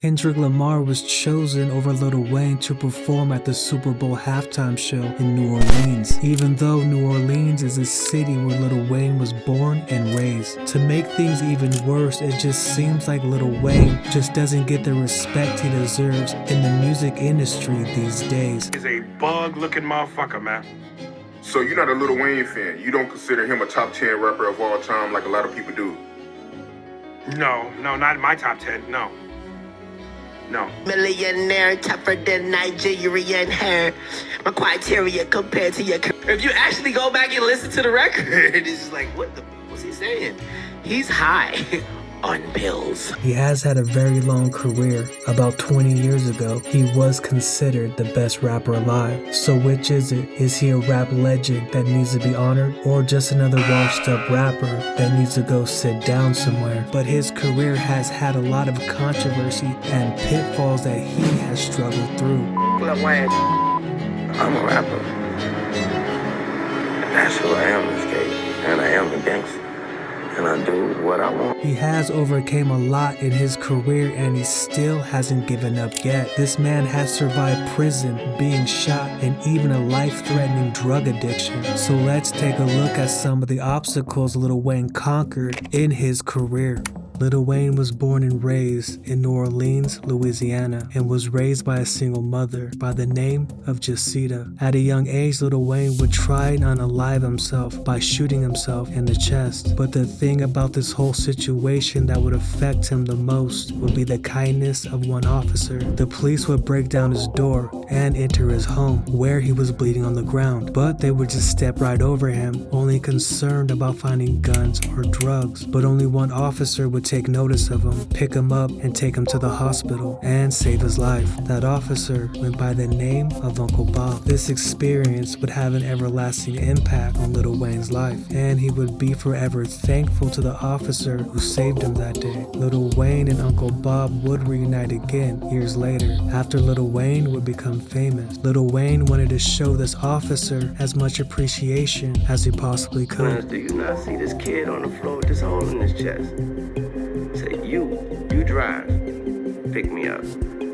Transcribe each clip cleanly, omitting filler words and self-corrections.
Kendrick Lamar was chosen over Lil Wayne to perform at the Super Bowl halftime show in New Orleans, even though New Orleans is a city where Lil Wayne was born and raised. To make things even worse, it just seems like Lil Wayne just doesn't get the respect he deserves in the music industry these days. He's a bug-looking motherfucker, man. So you're not a Lil Wayne fan? You don't consider him a top 10 rapper of all time like a lot of people do? No, not in my top 10, no. No. Millionaire, tougher than Nigerian hair. My criteria compared to your... If you actually go back and listen to the record, it's just like, what's he saying? He's high on pills. He has had a very long career. About 20 years ago, he was considered the best rapper alive. So which is it? Is he a rap legend that needs to be honored, or just another washed up rapper that needs to go sit down somewhere? But his career has had a lot of controversy and pitfalls that he has struggled through. Lil Wayne, I'm a rapper. That's who I am this day. And I am a gangster. And I do what I want. He has overcame a lot in his career and he still hasn't given up yet. This man has survived prison, being shot, and even a life-threatening drug addiction. So let's take a look at some of the obstacles Lil Wayne conquered in his career. Lil Wayne was born and raised in New Orleans, Louisiana, and was raised by a single mother by the name of Jacita. At a young age, Lil Wayne would try and unalive himself by shooting himself in the chest. But the thing about this whole situation that would affect him the most would be the kindness of one officer. The police would break down his door and enter his home, where he was bleeding on the ground. But they would just step right over him, only concerned about finding guns or drugs. But only one officer would take notice of him, pick him up, and take him to the hospital and save his life. That officer went by the name of Uncle Bob. This experience would have an everlasting impact on Lil Wayne's life, and he would be forever thankful to the officer who saved him that day. Lil Wayne and Uncle Bob would reunite again years later, after Lil Wayne would become famous. Lil Wayne wanted to show this officer as much appreciation as he possibly could. Do you not see this kid on the floor with this hole in his chest? Say, you drive, pick me up,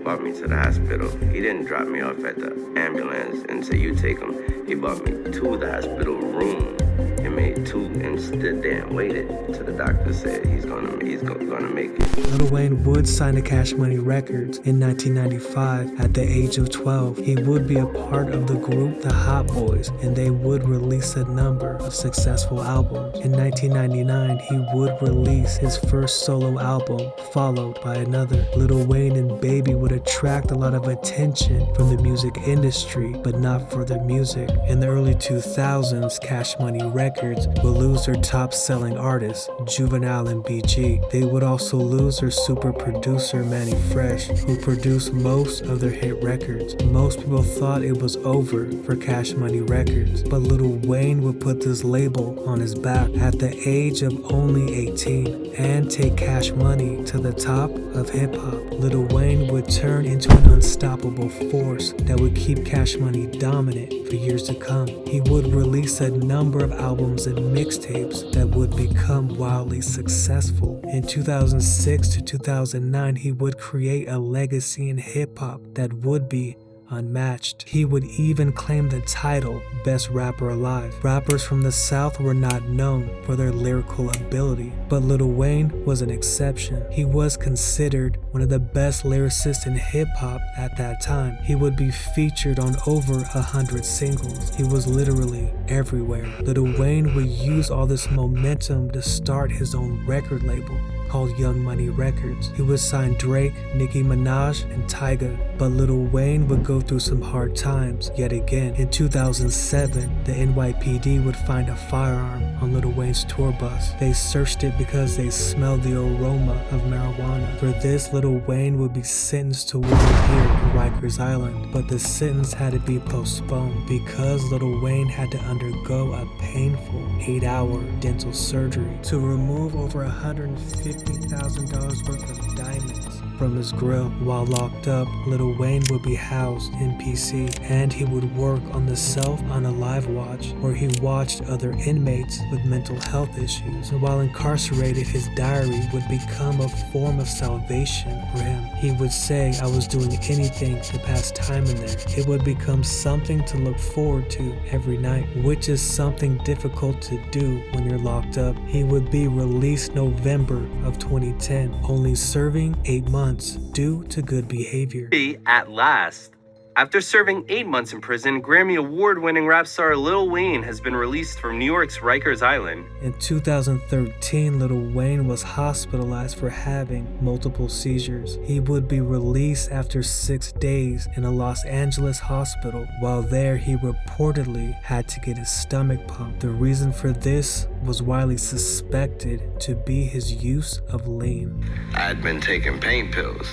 brought me to the hospital. He didn't drop me off at the ambulance and say, you take him. He brought me to the hospital room and made two and stood there and waited till the doctor said he's gonna make it. Lil Wayne would sign to Cash Money Records in 1995 at the age of 12. He would be a part of the group The Hot Boys, and they would release a number of successful albums. In 1999, he would release his first solo album, followed by another. Lil Wayne and Baby would attract a lot of attention from the music industry, but not for their music. In the early 2000s, Cash Money Records would lose their top-selling artists, Juvenile and BG. They would also lose their super producer Mannie Fresh, who produced most of their hit records. Most people thought it was over for Cash Money Records, but Lil Wayne would put this label on his back at the age of only 18 and take Cash Money to the top of hip-hop. Lil Wayne would turn into an unstoppable force that would keep Cash Money dominant for years to come. He would release a number of albums and mixtapes that would become wildly successful. In 2006 to 2009, he would create a legacy in hip-hop that would be unmatched. He would even claim the title Best Rapper Alive. Rappers from the South were not known for their lyrical ability, but Lil Wayne was an exception. He was considered one of the best lyricists in hip-hop at that time. He would be featured on over 100 singles. He was literally everywhere. Lil Wayne would use all this momentum to start his own record label called Young Money Records. He would sign Drake, Nicki Minaj, and Tyga, but Lil Wayne would go through some hard times yet again. In 2007, the NYPD would find a firearm on Lil Wayne's tour bus. They searched it because they smelled the aroma of marijuana. For this, Lil Wayne would be sentenced to 1 year in Rikers Island, but the sentence had to be postponed because Lil Wayne had to undergo a painful 8-hour dental surgery to remove over $150,000 worth of diamonds from his grill. While locked up, Lil Wayne would be housed in PC, and he would work on the Self on a live watch, where he watched other inmates with mental health issues. And while incarcerated, his diary would become a form of salvation for him. He would say, "I was doing anything to pass time in there." It would become something to look forward to every night, which is something difficult to do when you're locked up. He would be released November of 2010, only serving 8 months due to good behavior. At last. After serving 8 months in prison, Grammy Award-winning rap star Lil Wayne has been released from New York's Rikers Island. In 2013, Lil Wayne was hospitalized for having multiple seizures. He would be released after 6 days in a Los Angeles hospital. While there, he reportedly had to get his stomach pumped. The reason for this was widely suspected to be his use of lean. I'd been taking pain pills.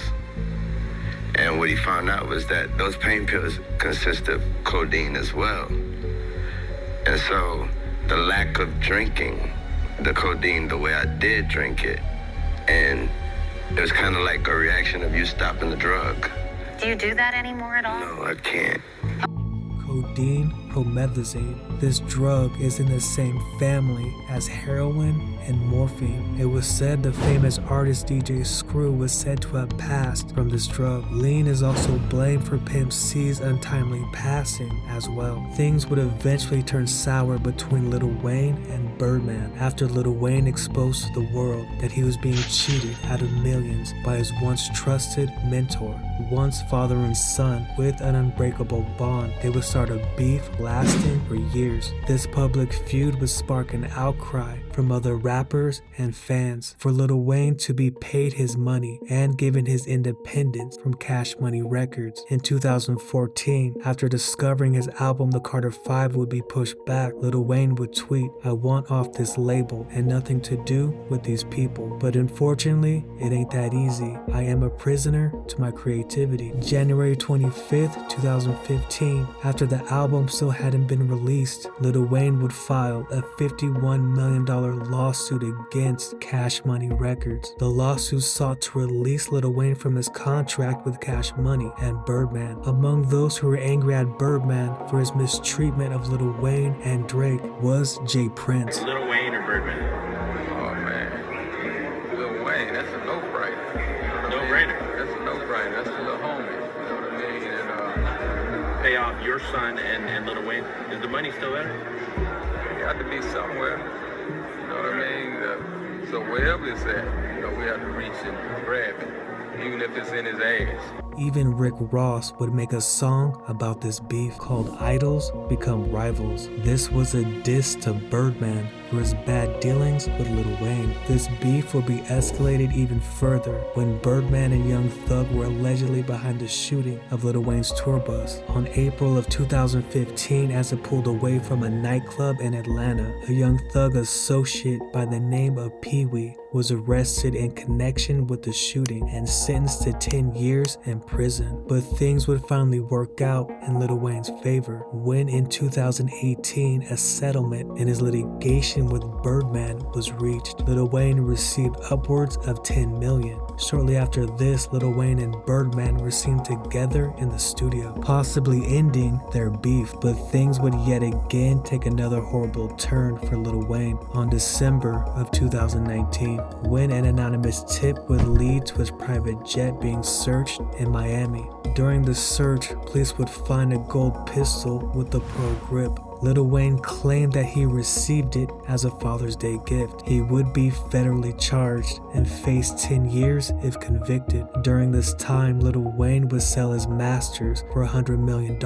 And what he found out was that those pain pills consist of codeine as well. And so the lack of drinking the codeine the way I did drink it, and it was kind of like a reaction of you stopping the drug. Do you do that anymore at all? No, I can't. Codeine promethazine. This drug is in the same family as heroin and morphine. It was said the famous artist DJ Screw was said to have passed from this drug. Lean is also blamed for Pimp C's untimely passing as well. Things would eventually turn sour between Lil Wayne and Birdman after Lil Wayne exposed to the world that he was being cheated out of millions by his once trusted mentor. Once father and son with an unbreakable bond, they would start a beef lasting for years. This public feud would spark an outcry from other rappers and fans for Lil Wayne to be paid his money and given his independence from Cash Money Records. In 2014, after discovering his album The Carter 5 would be pushed back, Lil Wayne would tweet, "I want off this label and nothing to do with these people. But unfortunately, it ain't that easy. I am a prisoner to my creativity." January 25th, 2015, after the album still hadn't been released, Lil Wayne would file a $51 million lawsuit against Cash Money Records. The lawsuit sought to release Lil Wayne from his contract with Cash Money and Birdman. Among those who were angry at Birdman for his mistreatment of Lil Wayne and Drake was Jay Prince. Lil Wayne or Birdman? Oh man, Lil Wayne, that's a no-brainer. No-brainer. That's a no-brainer. That's a little homie. You know what I mean? And Pay off your son and Lil Wayne. Is the money still there? it had to be somewhere. You know what I mean? So wherever it's at, you know, we have to reach and grab it, even if it's in his ass. Even Rick Ross would make a song about this beef called Idols Become Rivals. This was a diss to Birdman for his bad dealings with Lil Wayne. This beef would be escalated even further when Birdman and Young Thug were allegedly behind the shooting of Lil Wayne's tour bus. On April of 2015, as it pulled away from a nightclub in Atlanta, a Young Thug associate by the name of Pee Wee was arrested in connection with the shooting and sentenced to 10 years in prison. But things would finally work out in Lil Wayne's favor when in 2018 a settlement in his litigation with Birdman was reached. Lil Wayne received upwards of $10 million. Shortly after this, Lil Wayne and Birdman were seen together in the studio, possibly ending their beef, but things would yet again take another horrible turn for Lil Wayne on December of 2019, when an anonymous tip would lead to his private jet being searched in Miami. During the search, police would find a gold pistol with a pearl grip. Lil Wayne claimed that he received it as a Father's Day gift. He would be federally charged and face 10 years if convicted. During this time, Lil Wayne would sell his masters for $100 million,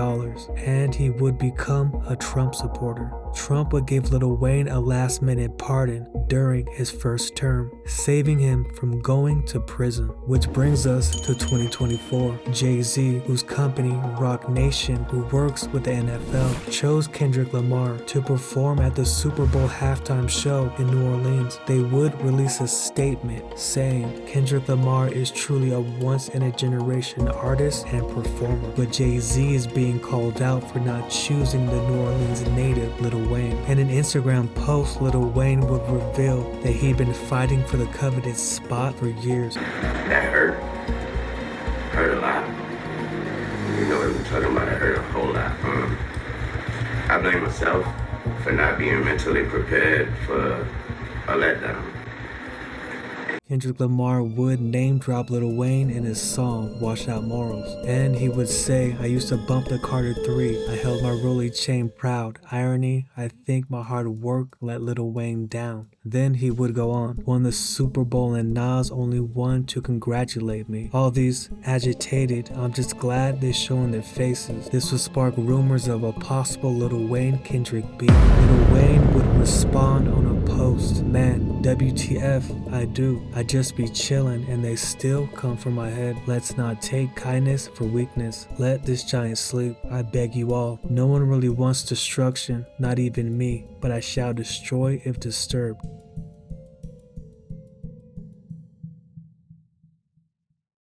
and he would become a Trump supporter. Trump would give Lil Wayne a last-minute pardon during his first term, saving him from going to prison. Which brings us to 2024. Jay-Z, whose company, Roc Nation, who works with the NFL, chose Kendrick Lamar to perform at the Super Bowl halftime show in New Orleans. They would release a statement saying Kendrick Lamar is truly a once-in-a-generation artist and performer, but Jay-Z is being called out for not choosing the New Orleans native Lil Wayne. In an Instagram post, Lil Wayne would reveal that he'd been fighting for the coveted spot for years. That hurt. but not being mentally prepared for a letdown. Kendrick Lamar would name drop Lil Wayne in his song Washed Out Morals. And he would say, I used to bump the Carter 3. I held my rolly chain proud. Irony, I think my hard work let Lil Wayne down. Then he would go on, won the Super Bowl and Nas only one to congratulate me. All these agitated, I'm just glad they're showing their faces. This would spark rumors of a possible Lil Wayne Kendrick beef. Lil Wayne would respond on a post, man, WTF, I do. I just be chillin' and they still come from my head. Let's not take kindness for weakness. Let this giant sleep, I beg you all. No one really wants destruction, not even me, but I shall destroy if disturbed.